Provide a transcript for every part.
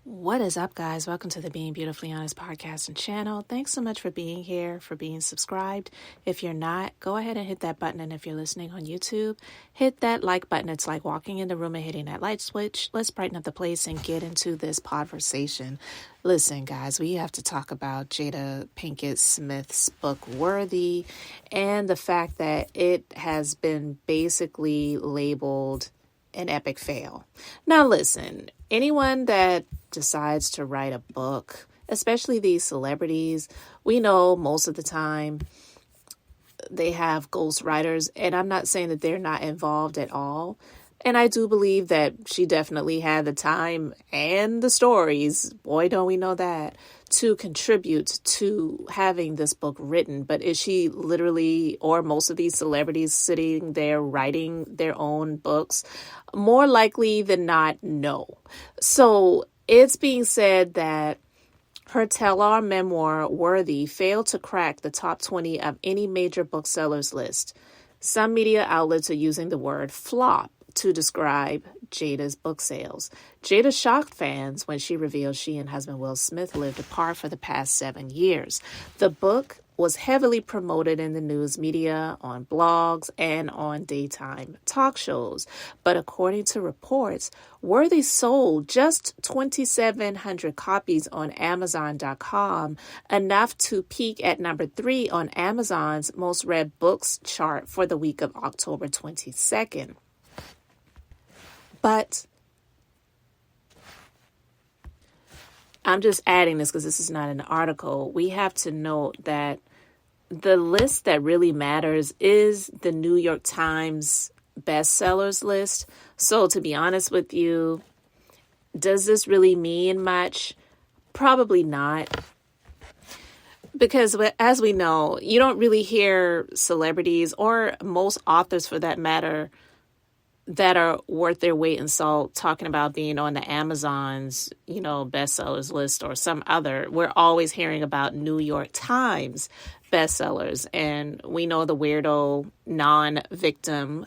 What is up, guys? Welcome to the Being Beautifully Honest podcast and channel. Thanks so much for being here, for being subscribed. If you're not, go ahead and hit that button. And if you're listening on YouTube, hit that like button. It's like walking in the room and hitting that light switch. Let's brighten up the place and get into this conversation. Listen, guys, we have to talk about Jada Pinkett Smith's book, Worthy, and the fact that it has been basically labeled an epic fail. Now, listen, anyone that decides to write a book, especially these celebrities, we know most of the time they have ghostwriters, and I'm not saying that they're not involved at all. And I do believe that she definitely had the time and the stories, boy, don't we know that, to contribute to having this book written. But is she literally, or most of these celebrities, sitting there writing their own books? More likely than not, no. So it's being said that her tell-all memoir, Worthy, failed to crack the top 20 of any major booksellers list. Some media outlets are using the word flop to describe Jada's book sales. Jada shocked fans when she revealed she and husband Will Smith lived apart for the past 7 years. The book was heavily promoted in the news media, on blogs, and on daytime talk shows. But according to reports, Worthy sold just 2,700 copies on Amazon.com, enough to peak at number 3 on Amazon's most read books chart for the week of October 22nd. But I'm just adding this because this is not an article. We have to note that the list that really matters is the New York Times bestsellers list. So to be honest with you, does this really mean much? Probably not. Because as we know, you don't really hear celebrities or most authors for that matter that are worth their weight in salt talking about being on the Amazon's, bestsellers list or some other. We're always hearing about New York Times bestsellers. And we know the weirdo non-victim,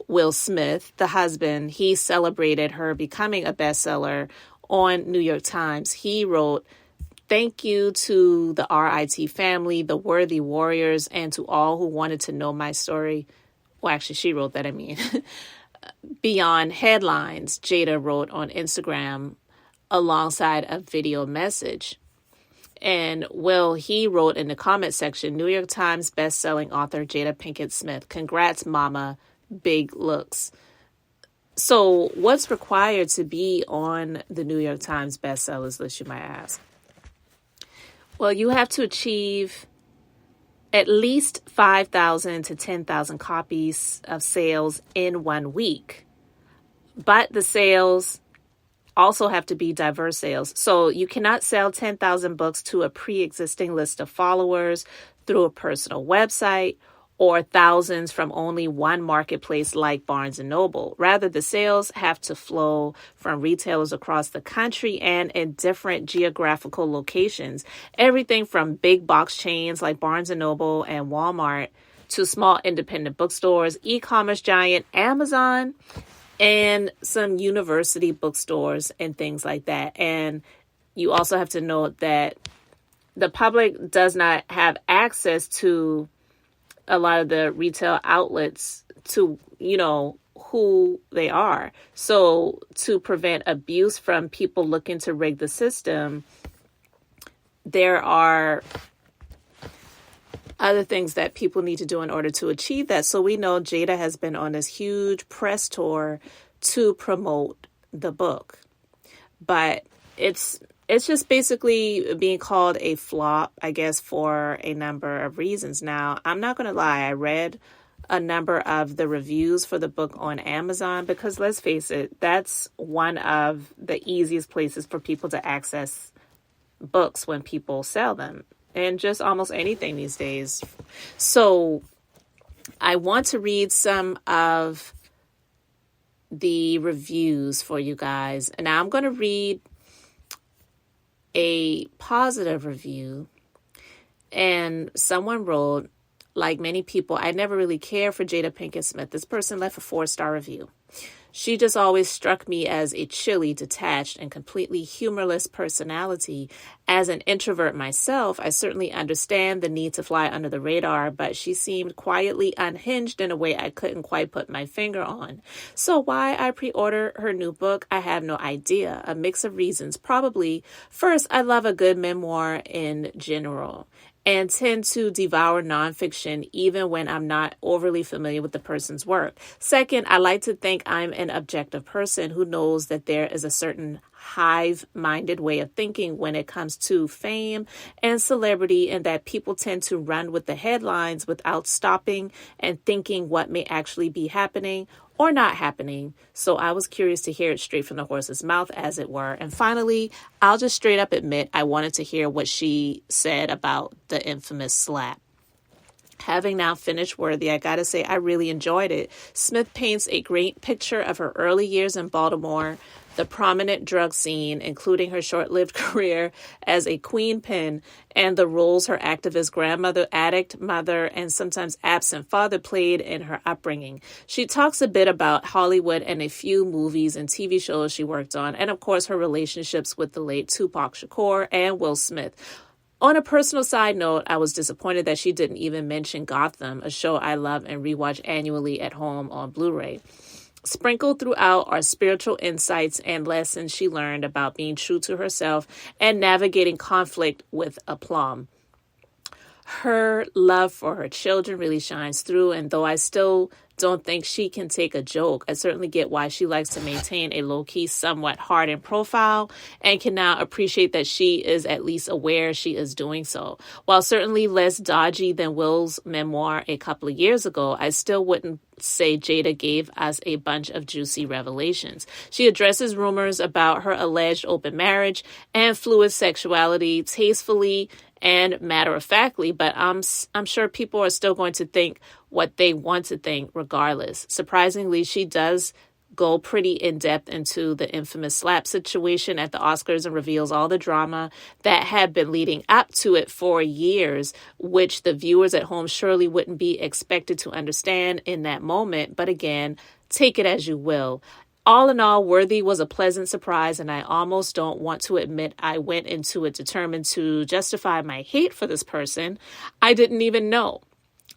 Will Smith, the husband, he celebrated her becoming a bestseller on New York Times. He wrote, "Thank you to the RIT family, the worthy warriors, and to all who wanted to know my story." Well, actually, she wrote that, Beyond headlines, Jada wrote on Instagram alongside a video message. And Will, he wrote in the comment section, "New York Times best-selling author Jada Pinkett Smith. Congrats, mama. Big looks." So what's required to be on the New York Times bestsellers list, you might ask? Well, you have to achieve at least 5,000 to 10,000 copies of sales in 1 week. But the sales also have to be diverse sales. So you cannot sell 10,000 books to a pre-existing list of followers through a personal website or thousands from only one marketplace like Barnes & Noble. Rather, the sales have to flow from retailers across the country and in different geographical locations. Everything from big box chains like Barnes & Noble and Walmart to small independent bookstores, e-commerce giant Amazon, and some university bookstores and things like that. And you also have to note that the public does not have access to a lot of the retail outlets to, who they are. So to prevent abuse from people looking to rig the system, there are other things that people need to do in order to achieve that. So we know Jada has been on this huge press tour to promote the book. But it's just basically being called a flop, I guess, for a number of reasons. Now, I'm not going to lie. I read a number of the reviews for the book on Amazon because, let's face it, that's one of the easiest places for people to access books when people sell them, and just almost anything these days. So I want to read some of the reviews for you guys. And now I'm going to read a positive review, and someone wrote, "Like many people, I never really cared for Jada Pinkett Smith." This person left a 4-star review. She just always struck me as a chilly, detached, and completely humorless personality. As an introvert myself, I certainly understand the need to fly under the radar, but she seemed quietly unhinged in a way I couldn't quite put my finger on. So why I pre-order her new book, I have no idea. A mix of reasons. Probably, first, I love a good memoir in general and tend to devour nonfiction even when I'm not overly familiar with the person's work. Second, I like to think I'm an objective person who knows that there is a certain hive-minded way of thinking when it comes to fame and celebrity, and that people tend to run with the headlines without stopping and thinking what may actually be happening or not happening. So I was curious to hear it straight from the horse's mouth, as it were. And finally, I'll just straight up admit I wanted to hear what she said about the infamous slap. Having now finished Worthy, I gotta say I really enjoyed it. Smith paints a great picture of her early years in Baltimore, the prominent drug scene, including her short-lived career as a queen pin, and the roles her activist grandmother, addict mother, and sometimes absent father played in her upbringing. She talks a bit about Hollywood and a few movies and TV shows she worked on, and of course her relationships with the late Tupac Shakur and Will Smith. On a personal side note, I was disappointed that she didn't even mention Gotham, a show I love and rewatch annually at home on Blu-ray. Sprinkled throughout are spiritual insights and lessons she learned about being true to herself and navigating conflict with aplomb. Her love for her children really shines through, and though I still don't think she can take a joke, I certainly get why she likes to maintain a low-key, somewhat hardened profile, and can now appreciate that she is at least aware she is doing so. While certainly less dodgy than Will's memoir a couple of years ago, I still wouldn't say Jada gave us a bunch of juicy revelations. She addresses rumors about her alleged open marriage and fluid sexuality tastefully and matter-of-factly, but I'm sure people are still going to think what they want to think regardless. Surprisingly, she does go pretty in-depth into the infamous slap situation at the Oscars and reveals all the drama that had been leading up to it for years, which the viewers at home surely wouldn't be expected to understand in that moment. But again, take it as you will. All in all, Worthy was a pleasant surprise, and I almost don't want to admit I went into it determined to justify my hate for this person I didn't even know.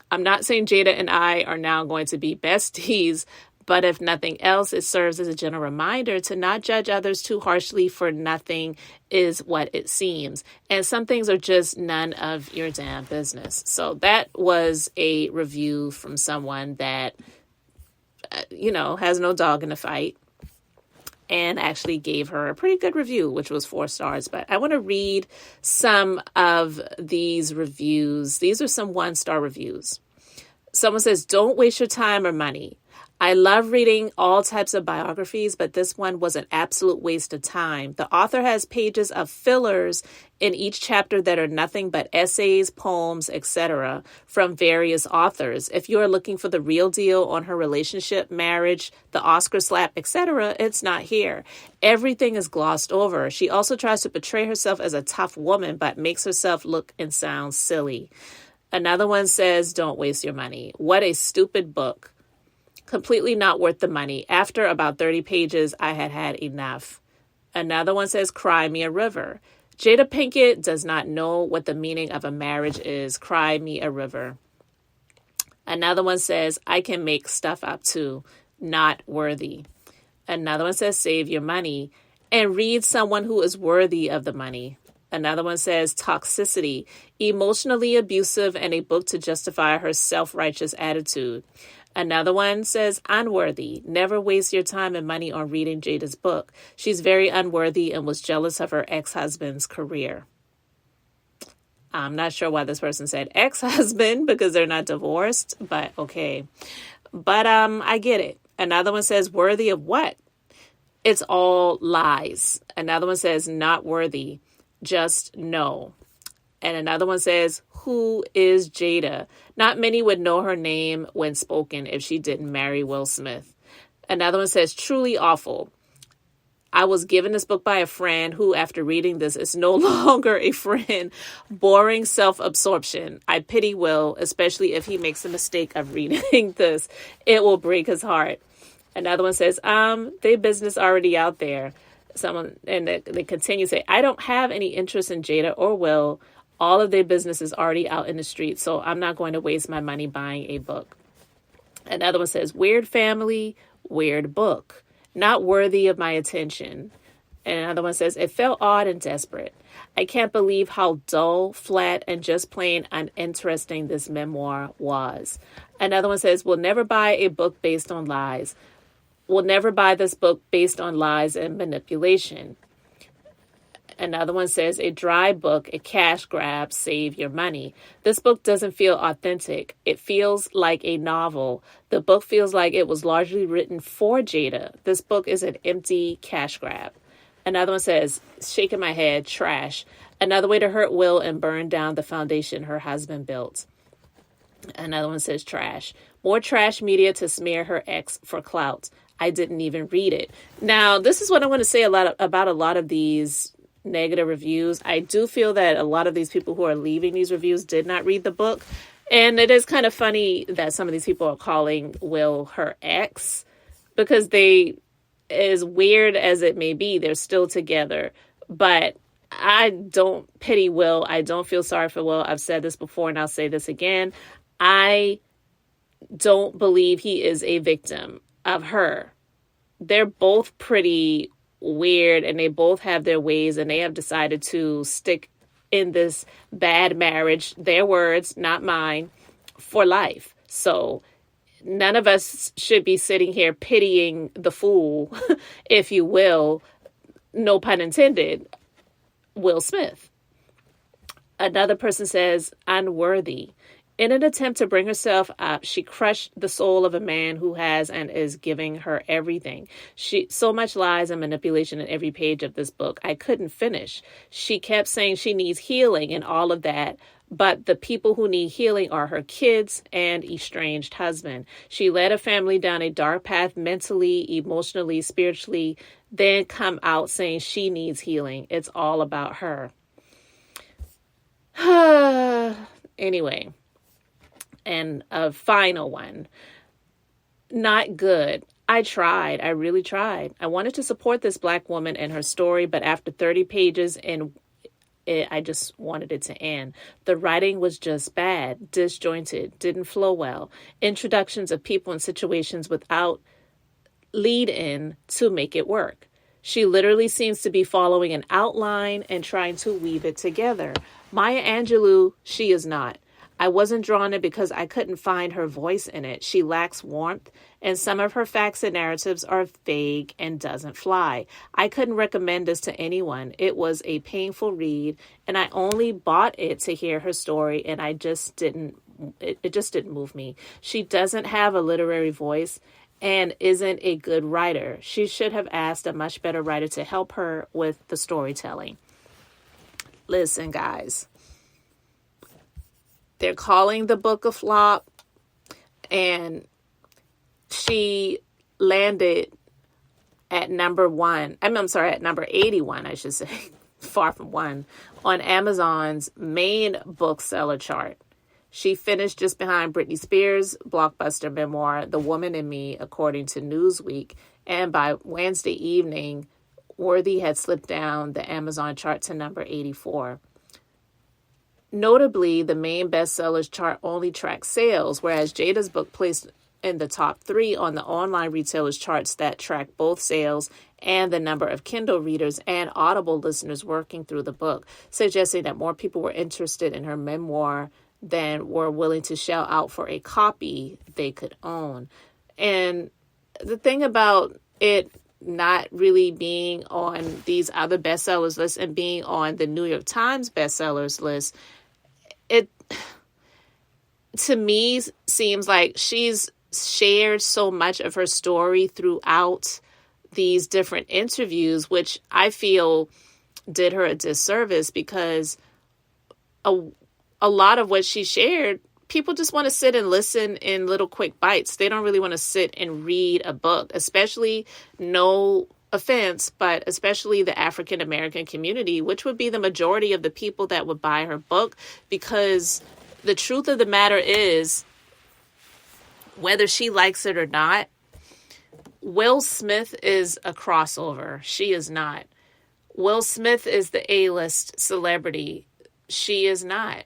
I'm not saying Jada and I are now going to be besties, but if nothing else, it serves as a gentle reminder to not judge others too harshly, for nothing is what it seems. And some things are just none of your damn business. So that was a review from someone that has no dog in the fight, and actually gave her a pretty good review, which was 4 stars. But I want to read some of these reviews. These are some 1-star reviews. Someone says, "Don't waste your time or money. I love reading all types of biographies, but this one was an absolute waste of time. The author has pages of fillers in each chapter that are nothing but essays, poems, etc. from various authors. If you are looking for the real deal on her relationship, marriage, the Oscar slap, etc., it's not here. Everything is glossed over. She also tries to portray herself as a tough woman, but makes herself look and sound silly." Another one says, "Don't waste your money. What a stupid book. Completely not worth the money. After about 30 pages, I had had enough." Another one says, "Cry me a river. Jada Pinkett does not know what the meaning of a marriage is. Cry me a river." Another one says, "I can make stuff up too. Not worthy." Another one says, "Save your money and read someone who is worthy of the money." Another one says, "Toxicity, emotionally abusive, and a book to justify her self-righteous attitude." Another one says, "Unworthy. Never waste your time and money on reading Jada's book. She's very unworthy and was jealous of her ex-husband's career." I'm not sure why this person said ex-husband, because they're not divorced, but okay. But I get it. Another one says, "Worthy of what? It's all lies." Another one says, "Not worthy. Just no." And another one says, "Who is Jada? Not many would know her name when spoken if she didn't marry Will Smith." Another one says, "Truly awful. I was given this book by a friend who, after reading this, is no longer a friend. Boring self-absorption. I pity Will, especially if he makes the mistake of reading this. It will break his heart." Another one says, their business already out there. Someone, and they continue to say, I don't have any interest in Jada or Will. All of their business is already out in the street, so I'm not going to waste my money buying a book. Another one says, weird family, weird book, not worthy of my attention. And another one says, it felt odd and desperate. I can't believe how dull, flat, and just plain uninteresting this memoir was. Another one says, we'll never buy a book based on lies. We'll never buy this book based on lies and manipulation. Another one says, a dry book, a cash grab, save your money. This book doesn't feel authentic. It feels like a novel. The book feels like it was largely written for Jada. This book is an empty cash grab. Another one says, shaking my head, trash. Another way to hurt Will and burn down the foundation her husband built. Another one says, trash. More trash media to smear her ex for clout. I didn't even read it. Now, this is what I want to say about a lot of these negative reviews. I do feel that a lot of these people who are leaving these reviews did not read the book. And it is kind of funny that some of these people are calling Will her ex, because they, as weird as it may be, they're still together. But I don't pity Will. I don't feel sorry for Will. I've said this before and I'll say this again. I don't believe he is a victim of her. They're both pretty weird and they both have their ways, and they have decided to stick in this bad marriage, their words, not mine, for life. So none of us should be sitting here pitying the fool, if you will, no pun intended, Will Smith. Another person says, unworthy. In an attempt to bring herself up, she crushed the soul of a man who has and is giving her everything. So much lies and manipulation in every page of this book. I couldn't finish. She kept saying she needs healing and all of that, but the people who need healing are her kids and estranged husband. She led a family down a dark path mentally, emotionally, spiritually, then come out saying she needs healing. It's all about her. Anyway. And a final one. Not good. I tried. I really tried. I wanted to support this Black woman and her story, but after 30 pages I just wanted it to end. The writing was just bad, disjointed, didn't flow well. Introductions of people and situations without lead in to make it work. She literally seems to be following an outline and trying to weave it together. Maya Angelou, she is not. I wasn't drawn to it because I couldn't find her voice in it. She lacks warmth, and some of her facts and narratives are vague and doesn't fly. I couldn't recommend this to anyone. It was a painful read, and I only bought it to hear her story, and it just didn't move me. She doesn't have a literary voice and isn't a good writer. She should have asked a much better writer to help her with the storytelling. Listen, guys. They're calling the book a flop, and she landed at number 81, I should say, far from one, on Amazon's main bookseller chart. She finished just behind Britney Spears' blockbuster memoir, The Woman in Me, according to Newsweek, and by Wednesday evening, Worthy had slipped down the Amazon chart to number 84. Notably, the main bestsellers chart only tracks sales, whereas Jada's book placed in the top 3 on the online retailers charts that track both sales and the number of Kindle readers and Audible listeners working through the book, suggesting that more people were interested in her memoir than were willing to shell out for a copy they could own. And the thing about it not really being on these other bestsellers lists and being on the New York Times bestsellers list, it to me seems like she's shared so much of her story throughout these different interviews, which I feel did her a disservice, because a lot of what she shared, people just want to sit and listen in little quick bites. They don't really want to sit and read a book, especially, no offense, but especially the African American community, which would be the majority of the people that would buy her book, because the truth of the matter is, whether she likes it or not, Will Smith is a crossover. She is not. Will Smith is the A-list celebrity. She is not.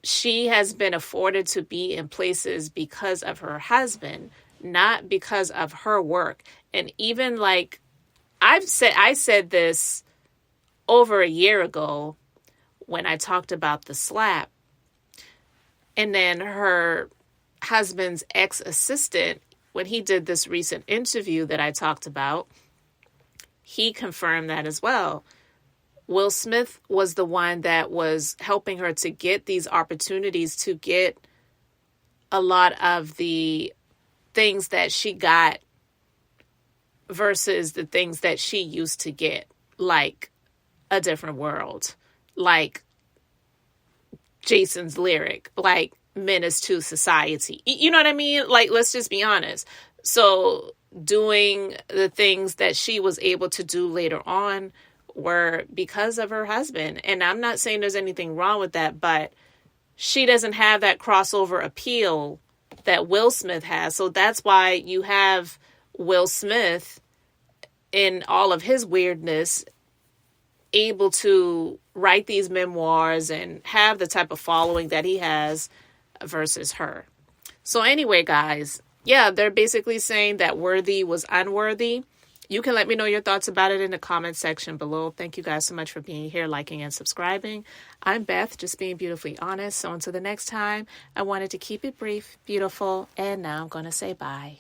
She has been afforded to be in places because of her husband, not because of her work. And even like I said this over a year ago when I talked about the slap. And then her husband's ex-assistant, when he did this recent interview that I talked about, he confirmed that as well. Will Smith was the one that was helping her to get these opportunities, to get a lot of the things that she got versus the things that she used to get, like A Different World, like Jason's Lyric, like Menace to Society. You know what I mean? Like, let's just be honest. So doing the things that she was able to do later on were because of her husband. And I'm not saying there's anything wrong with that, but she doesn't have that crossover appeal that Will Smith has. So that's why you have Will Smith in all of his weirdness able to write these memoirs and have the type of following that he has versus her. So anyway, guys, yeah, they're basically saying that Worthy was unworthy. You can let me know your thoughts about it in the comment section below. Thank you guys so much for being here, liking, and subscribing. I'm Beth, just being beautifully honest. So until the next time, I wanted to keep it brief, beautiful, and now I'm going to say bye.